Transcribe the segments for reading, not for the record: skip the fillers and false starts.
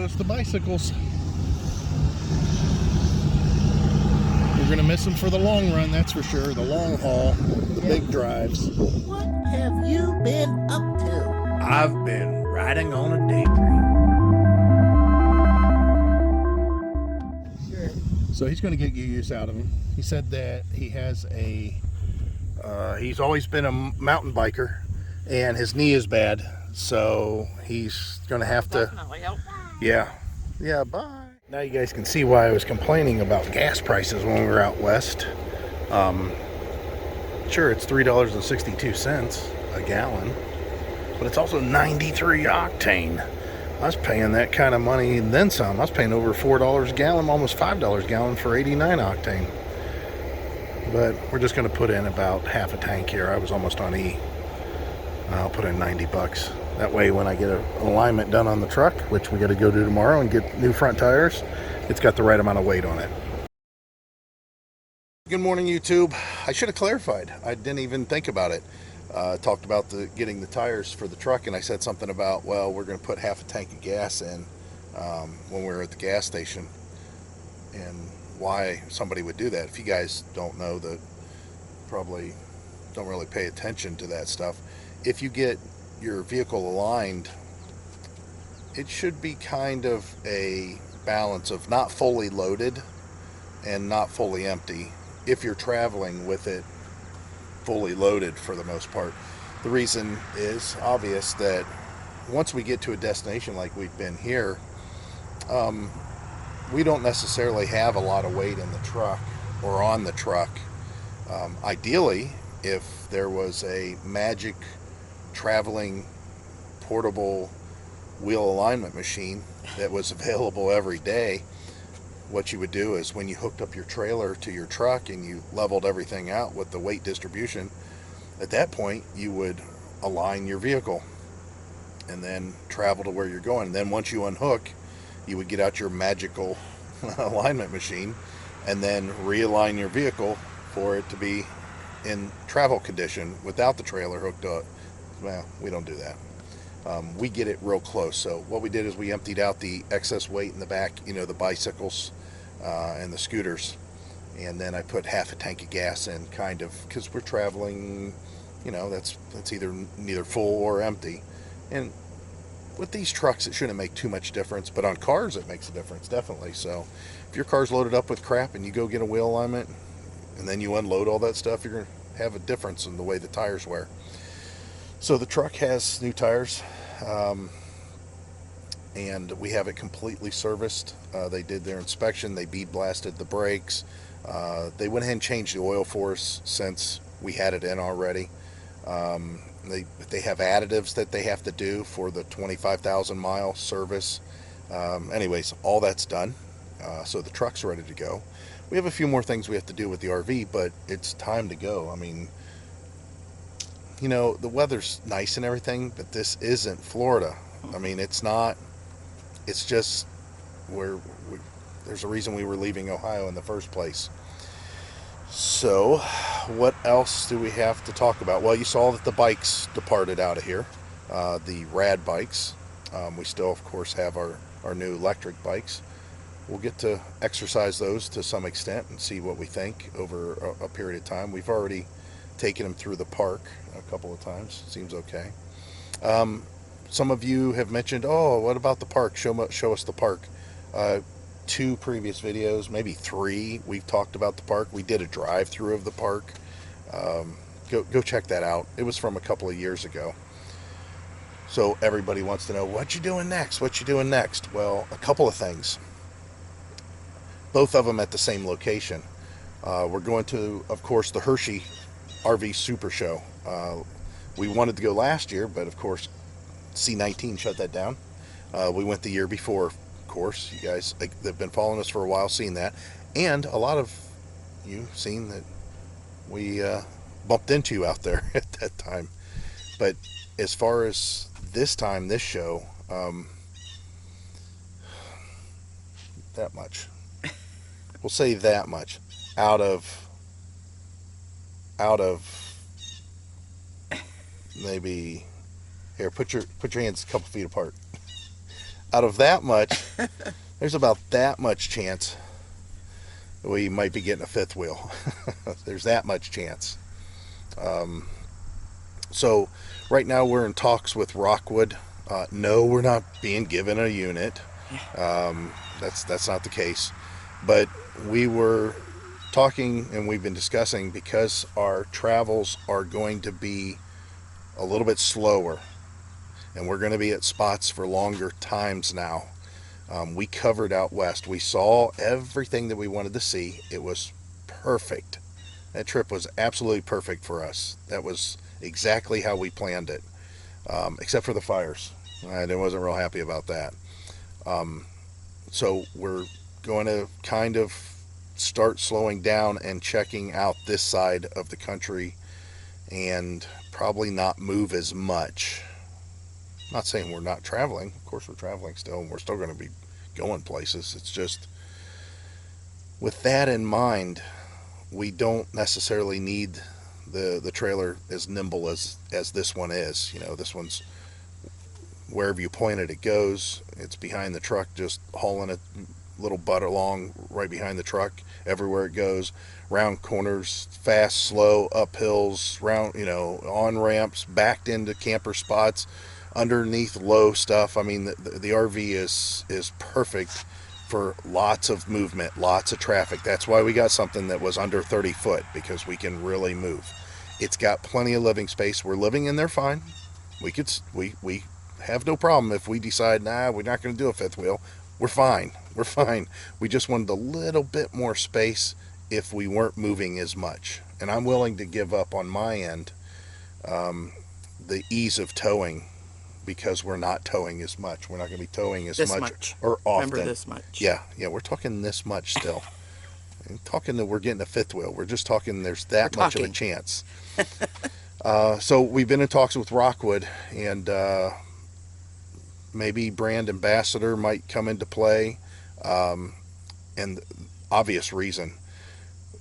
goes the bicycles. We're going to miss them for the long run, that's for sure. The long haul, big drives. What have you been up to? I've been riding on a daydream. Sure. So he's going to get you use out of him. He said that he has he's always been a mountain biker and his knee is bad. So he's going to have to... Definitely help. Yeah. Yeah, bye. Now you guys can see why I was complaining about gas prices when we were out west. Sure, it's $3.62 a gallon, but it's also 93 octane. I was paying that kind of money and then some. I was paying over $4 a gallon, almost $5 a gallon for 89 octane. But we're just going to put in about half a tank here. I was almost on E. I'll put in 90 bucks. That way when I get an alignment done on the truck, which we got to go do tomorrow and get new front tires, it's got the right amount of weight on it. Good morning, YouTube. I should have clarified. I didn't even think about it. Talked about getting the tires for the truck, and I said something about, well, we're going to put half a tank of gas in when we were at the gas station, and why somebody would do that. If you guys don't know, that probably don't really pay attention to that stuff. If you get your vehicle aligned, it should be kind of a balance of not fully loaded and not fully empty if you're traveling with it fully loaded for the most part. The reason is obvious that once we get to a destination like we've been here, we don't necessarily have a lot of weight in the truck or on the truck. Ideally, if there was a magic traveling portable wheel alignment machine that was available every day, what you would do is when you hooked up your trailer to your truck and you leveled everything out with the weight distribution, at that point you would align your vehicle and then travel to where you're going. And then once you unhook, you would get out your magical alignment machine and then realign your vehicle for it to be in travel condition without the trailer hooked up. Well, we don't do that. We get it real close. So what we did is we emptied out the excess weight in the back, the bicycles and the scooters, and then I put half a tank of gas in, kind of, because we're traveling, that's either neither full or empty. And with these trucks, it shouldn't make too much difference, but on cars it makes a difference, definitely. So if your car's loaded up with crap and you go get a wheel alignment and then you unload all that stuff, you're going to have a difference in the way the tires wear. So the truck has new tires, and we have it completely serviced. They did their inspection, they bead blasted the brakes. They went ahead and changed the oil for us since we had it in already. They have additives that they have to do for the 25,000 mile service. Anyways, all that's done. So the truck's ready to go. We have a few more things we have to do with the RV, but it's time to go. I mean, the weather's nice and everything, but this isn't Florida. I mean, it's not. It's just there's a reason we were leaving Ohio in the first place. So, what else do we have to talk about? Well, you saw that the bikes departed out of here, the rad bikes. We still, of course, have our new electric bikes. We'll get to exercise those to some extent and see what we think over a period of time. We've already taken them through the park a couple of times. Seems okay. Some of you have mentioned, oh, what about the park? Show us the park. 2 previous videos, maybe 3, we've talked about the park. We did a drive-through of the park. Go check that out. It was from a couple of years ago. So everybody wants to know, what you doing next? What you doing next? Well, a couple of things. Both of them at the same location. We're going to, of course, the Hershey RV Super Show. We wanted to go last year, but of course C-19 shut that down. We went the year before, of course. You guys have been following us for a while, seen that, and a lot of you seen that we bumped into you out there at that time. But as far as this time, this show, that much. We'll say that much. Out of maybe, here, put your hands a couple feet apart. out of that much, there's about that much chance we might be getting a fifth wheel. There's that much chance. Um, so right now we're in talks with Rockwood. No, we're not being given a unit. That's not the case. But we were talking and we've been discussing, because our travels are going to be a little bit slower and we're going to be at spots for longer times now. We covered out west. We saw everything that we wanted to see. It was perfect. That trip was absolutely perfect for us. That was exactly how we planned it, except for the fires. I wasn't real happy about that. Um, so we're going to kind of start slowing down and checking out this side of the country and probably not move as much. Not saying we're not traveling. Of course, we're traveling still, and we're still going to be going places. It's just, with that in mind, we don't necessarily need the trailer as nimble as this one is. You know, this one's wherever you point it, it goes. It's behind the truck, just hauling a little butt along right behind the truck everywhere it goes. Round corners, fast, slow, up hills, round, on ramps, backed into camper spots, underneath low stuff. I mean, the RV is perfect for lots of movement, lots of traffic. That's why we got something that was under 30 foot, because we can really move. It's got plenty of living space. We're living in there fine. We have no problem if we decide, nah, we're not going to do a fifth wheel. We're fine. We're fine. We just wanted a little bit more space if we weren't moving as much. And I'm willing to give up on my end the ease of towing, because we're not towing as much. We're not going to be towing as much or often. Remember, this much. Yeah, we're talking this much still. I'm talking that we're getting a fifth wheel. We're just talking there's that much of a chance. So we've been in talks with Rockwood, and maybe brand ambassador might come into play. And obvious reason,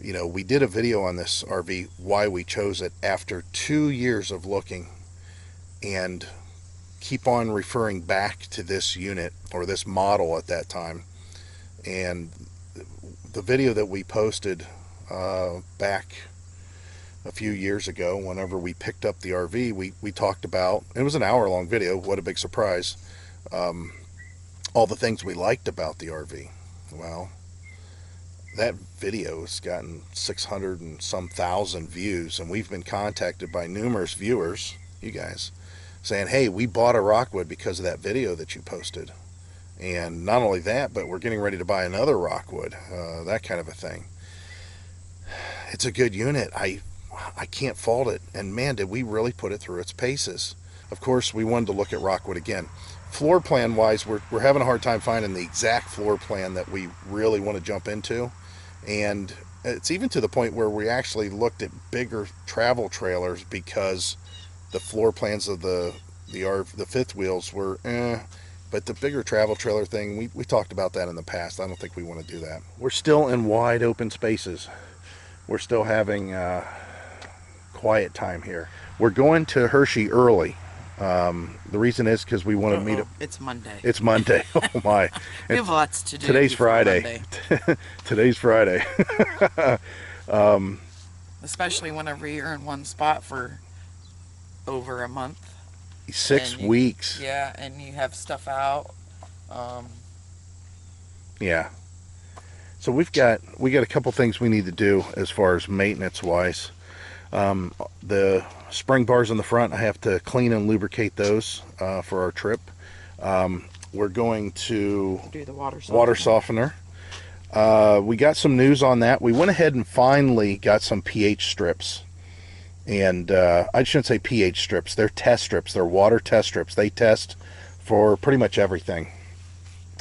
we did a video on this RV, why we chose it, after 2 years of looking, and keep on referring back to this unit or this model at that time. And the video that we posted back a few years ago, whenever we picked up the RV, we talked about, it was an hour-long video, what a big surprise, all the things we liked about the RV. Well, that video has gotten 600 and some thousand views, and we've been contacted by numerous viewers, you guys, saying, hey, we bought a Rockwood because of that video that you posted. And not only that, but we're getting ready to buy another Rockwood, that kind of a thing. It's a good unit. I can't fault it. And man, did we really put it through its paces. Of course, we wanted to look at Rockwood again. Floor plan wise, we're having a hard time finding the exact floor plan that we really want to jump into. And it's even to the point where we actually looked at bigger travel trailers, because the floor plans of the fifth wheels were but the bigger travel trailer thing, we talked about that in the past. I don't think we want to do that. We're still in wide open spaces. We're still having quiet time here. We're going to Hershey early. The reason is because we want to meet up. It's Monday. It's Monday. Oh my. We have lots to do. Today's Friday. Today's Friday. Especially whenever you're in one spot for over a month. 6 weeks. Yeah, and you have stuff out. Yeah. So we got a couple things we need to do as far as maintenance wise. The spring bars in the front, I have to clean and lubricate those for our trip. We're going to do the water softener. We got some news on that. We went ahead and finally got some pH strips. And I shouldn't say pH strips. They're test strips. They're water test strips. They test for pretty much everything.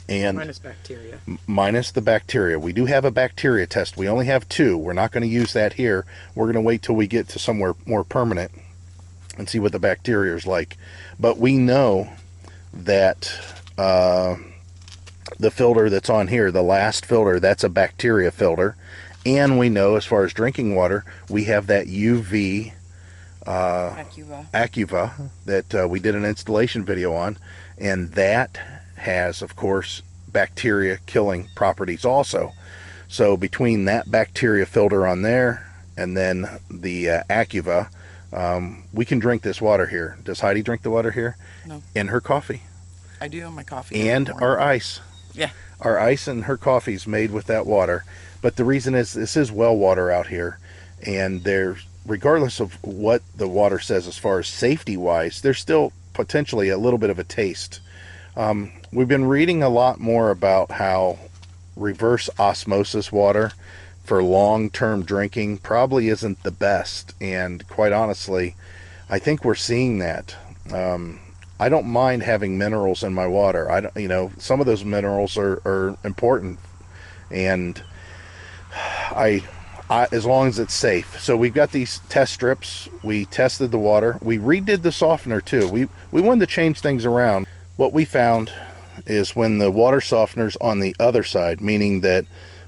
And minus bacteria. Minus the bacteria. We do have a bacteria test. We only have 2. We're not going to use that here. We're going to wait till we get to somewhere more permanent and see what the bacteria is like. But we know that the filter that's on here, the last filter, that's a bacteria filter. And we know, as far as drinking water, we have that UV Accuva that we did an installation video on, and that has, of course, bacteria killing properties also. So between that bacteria filter on there and then the Acuva, we can drink this water here. Does Heidi drink the water here? No, In her coffee. I do in my coffee every And morning. our ice. Yeah. Our ice and her coffee is made with that water. But the reason is this is well water out here, and there's, regardless of what the water says as far as safety wise, there's still potentially a little bit of a taste. We've been reading a lot more about how reverse osmosis water for long-term drinking probably isn't the best, and quite honestly, I think we're seeing that. I don't mind having minerals in my water. I don't, some of those minerals are important, and I, as long as it's safe. So we've got these test strips. We tested the water. We redid the softener too. We wanted to change things around. What we found is when the water softener's on the other side, meaning that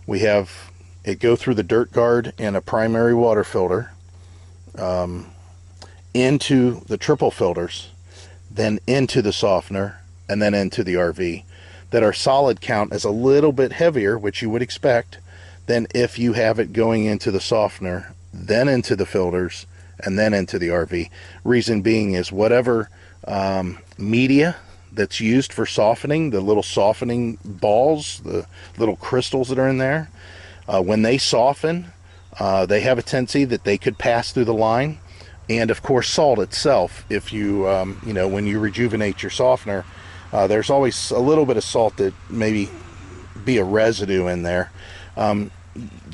we have it go through the dirt guard and a primary water filter into the triple filters, then into the softener, and then into the RV, that our solid count is a little bit heavier, which you would expect, than if you have it going into the softener, then into the filters, and then into the RV. Reason being is whatever media that's used for softening, the little softening balls, the little crystals that are in there, when they soften, they have a tendency that they could pass through the line. And of course, salt itself, if you, when you rejuvenate your softener, there's always a little bit of salt that maybe be a residue in there.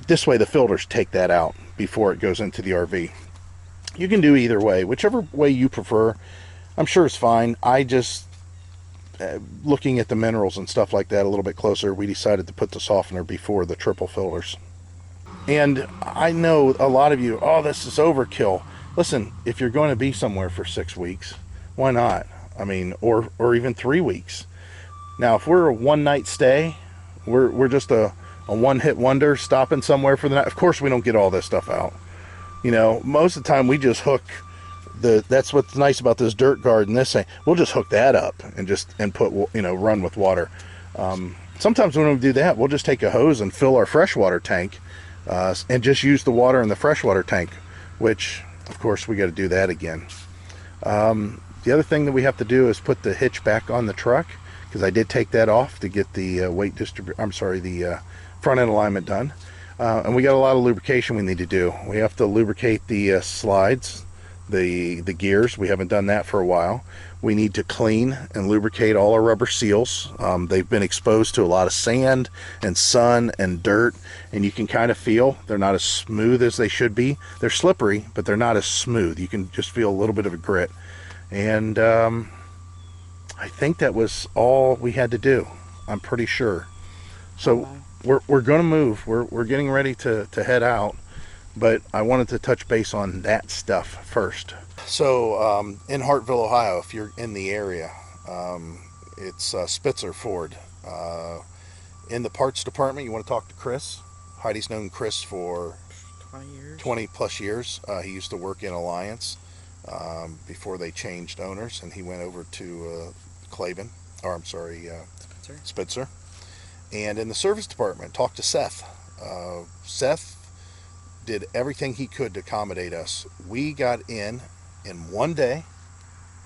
This way the filters take that out before it goes into the RV. You can do either way, whichever way you prefer. I'm sure it's fine. I just, looking at the minerals and stuff like that a little bit closer, we decided to put the softener before the triple filters. And I know a lot of you, oh, this is overkill. Listen, if you're going to be somewhere for 6 weeks, why not? I mean, or even 3 weeks. Now, if we're a one-night stay, we're just a one-hit wonder stopping somewhere for the night. Of course, we don't get all this stuff out. Most of the time we just hook that's what's nice about this dirt guard and this thing. We'll just hook that up and put, run with water. Sometimes when we do that, we'll just take a hose and fill our freshwater tank and just use the water in the freshwater tank, which, of course, we got to do that again. The other thing that we have to do is put the hitch back on the truck, because I did take that off to get the the front end alignment done. And we got a lot of lubrication we need to do. We have to lubricate the slides, the gears. We haven't done that for a while. We need to clean and lubricate all our rubber seals. They've been exposed to a lot of sand and sun and dirt, and you can kind of feel they're not as smooth as they should be. They're slippery, but they're not as smooth. You can just feel a little bit of a grit. And I think that was all we had to do. I'm pretty sure. So we're going to move. We're getting ready to head out, but I wanted to touch base on that stuff first. So in Hartville, Ohio, if you're in the area, it's Spitzer Ford. In the parts department, you want to talk to Chris. Heidi's known Chris for 20 plus years. He used to work in Alliance before they changed owners, and he went over to Spitzer. And in the service department, talk to Seth. Seth did everything he could to accommodate us. We got in 1 day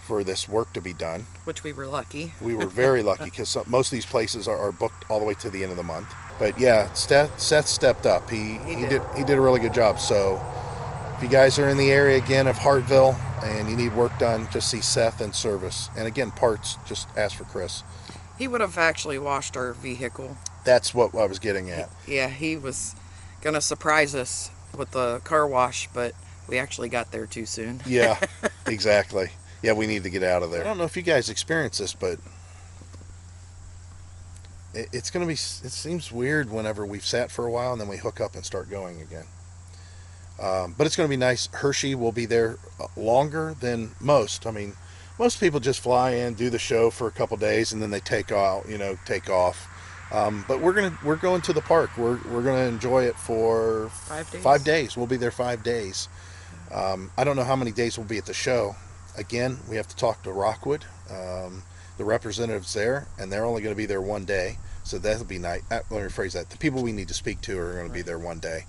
for this work to be done. Which we were lucky. We were very lucky, because most of these places are booked all the way to the end of the month. But yeah, Seth stepped up. He did a really good job. So if you guys are in the area again of Hartville and you need work done, just see Seth in service. And again, parts, just ask for Chris. He would have actually washed our vehicle. That's what I was getting at. Yeah, he was going to surprise us with the car wash, but we actually got there too soon. Yeah, exactly. Yeah, we need to get out of there. I don't know if you guys experience this, but it's going to be, it seems weird whenever we've sat for a while and then we hook up and start going again. But it's going to be nice. Hershey will be there longer than most. I mean, most people just fly in, do the show for a couple days, and then they take off. But we're going to the park. We're going to enjoy it for 5 days. 5 days. We'll be there 5 days. I don't know how many days we'll be at the show. Again, we have to talk to Rockwood. the representatives there, and they're only going to be there one day. So that'll be nice. Let me rephrase that. The people we need to speak to are going to be there one day.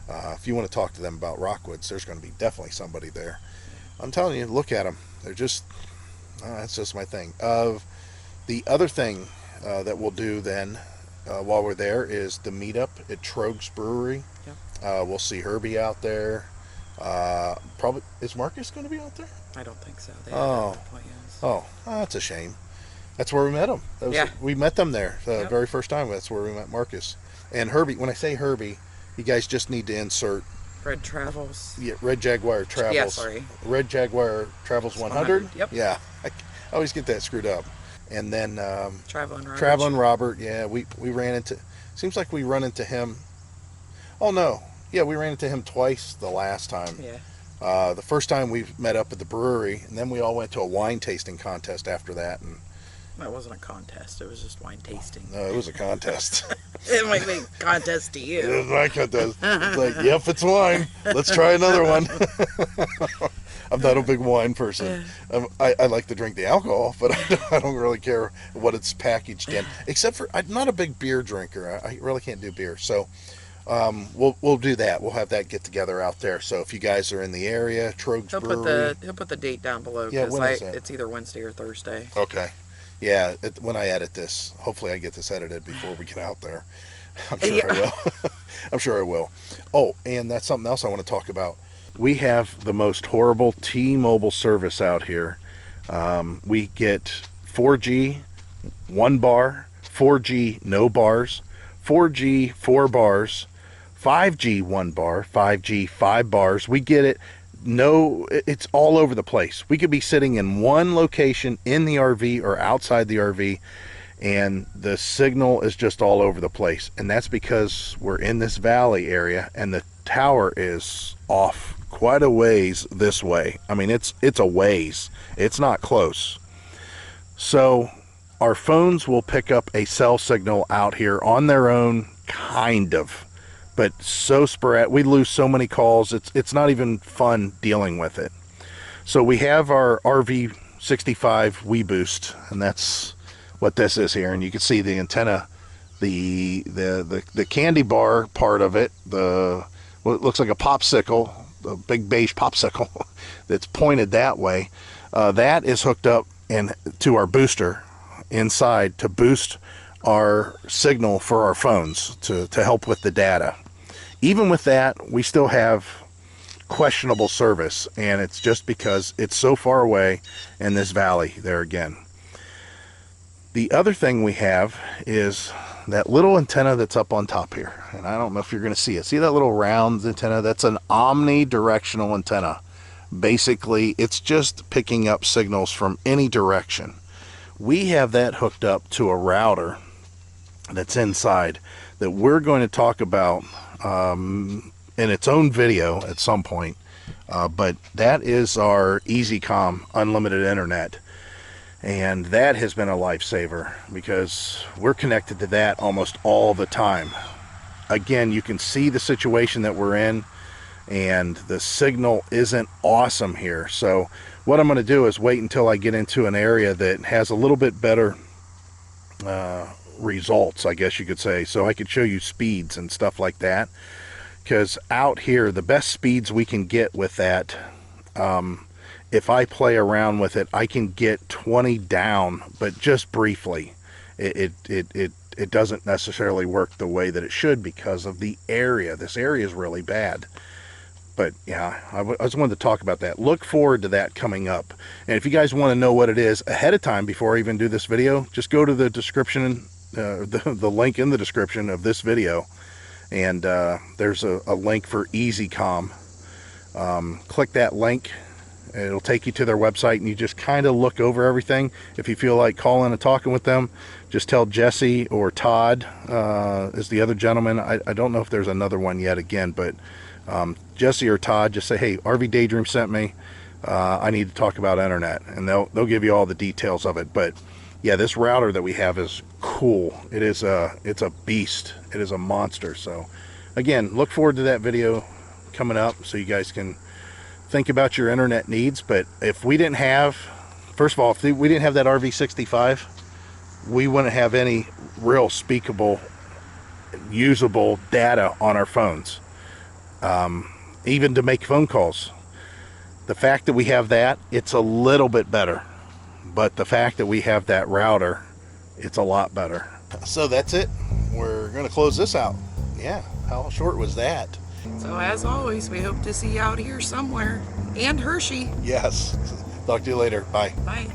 If you want to talk to them about Rockwoods, there's going to be definitely somebody there. I'm telling you, look at them. They're just, that's just my thing. The other thing that we'll do then while we're there is the meetup at Trogues Brewery. Yep. We'll see Herbie out there. Probably, is Marcus going to be out there? I don't think so. They Oh. have plans. Oh, that's a shame. That's where we met him. Yeah. We met them there the Yep. very first time. That's where we met Marcus. And Herbie, when I say Herbie, you guys just need to insert Red Travels. Red Jaguar Travels. Yeah, sorry. Red Jaguar Travels 100. Yep. Yeah. I always get that screwed up. And then Traveling Robert. Yeah, we ran into, seems like we run into him. Oh, no. Yeah, we ran into him twice the last time. Yeah. The first time we met up at the brewery, and then we all went to a wine tasting contest after that. And That wasn't a contest. It was just wine tasting. no, it was a contest. It might be a contest to It you. was my contest. It's like, yep, it's wine. Let's try another one. I'm not a big wine person. I like to drink the alcohol, but I don't really care what it's packaged in. Except for, I'm not a big beer drinker. I really can't do beer. So we'll do that. We'll have that get together out there. So if you guys are in the area, Trogues Brewery. He'll put the date down below. Yeah, because when is that? it's either Wednesday or Thursday. Okay. Yeah, when I edit this, hopefully I get this edited before we get out there. I'm sure I will. I'm sure I will. Oh, and that's something else I want to talk about. We have the most horrible T-Mobile service out here. We get 4G, 1 bar, 4G, no bars, 4G, 4 bars, 5G, 1 bar, 5G, 5 bars. We get it. No, it's all over the place. We could be sitting in one location in the RV or outside the RV, and the signal is just all over the place. And that's because we're in this valley area, and the tower is off quite a ways this way. I mean, it's a ways. It's not close. So our phones will pick up a cell signal out here on their own, kind of. But so sporadic, we lose so many calls, it's not even fun dealing with it. So we have our RV65 WeBoost, and that's what this is here. And you can see the antenna, the candy bar part of it, what looks like a popsicle, a big beige popsicle that's pointed that way. That is hooked up to our booster inside to boost our signal for our phones to help with the data. Even with that, we still have questionable service, and it's just because it's so far away in this valley there again. The other thing we have is that little antenna that's up on top here, and I don't know if you're going to see it. See that little round antenna? That's an omnidirectional antenna. Basically, it's just picking up signals from any direction. We have that hooked up to a router that's inside that we're going to talk about in its own video at some point, but that is our EasyCom unlimited internet, and that has been a lifesaver because we're connected to that almost all the time. Again, you can see the situation that we're in, and the signal isn't awesome here. So what I'm going to do is wait until I get into an area that has a little bit better results, I guess you could say, so I could show you speeds and stuff like that. Because out here, the best speeds we can get with that, if I play around with it, I can get 20 down, but just briefly. It doesn't necessarily work the way that it should because of the area. This area is really bad. But yeah, I just wanted to talk about that. Look forward to that coming up. And if you guys want to know what it is ahead of time before I even do this video, just go to the description, the link in the description of this video. And there's a link for EasyCom. Click that link. It'll take you to their website, and you just kind of look over everything. If you feel like calling and talking with them, just tell Jesse or Todd is the other gentleman. I don't know if there's another one yet again, but Jesse or Todd, just say, hey, RVdaydream sent me. I need to talk about internet, and they'll give you all the details of it. But yeah, this router that we have is cool. It's a beast. It is a monster. So again, look forward to that video coming up so you guys can think about your internet needs. But if we didn't have First of all, if we didn't have that RV65, we wouldn't have any real speakable, usable data on our phones, even to make phone calls. The fact that we have that, it's a little bit better, but the fact that we have that router, it's a lot better. So that's it. We're gonna close this out. Yeah, how short was that? So as always, we hope to see you out here somewhere. And Hershey. Yes. Talk to you later. Bye. Bye.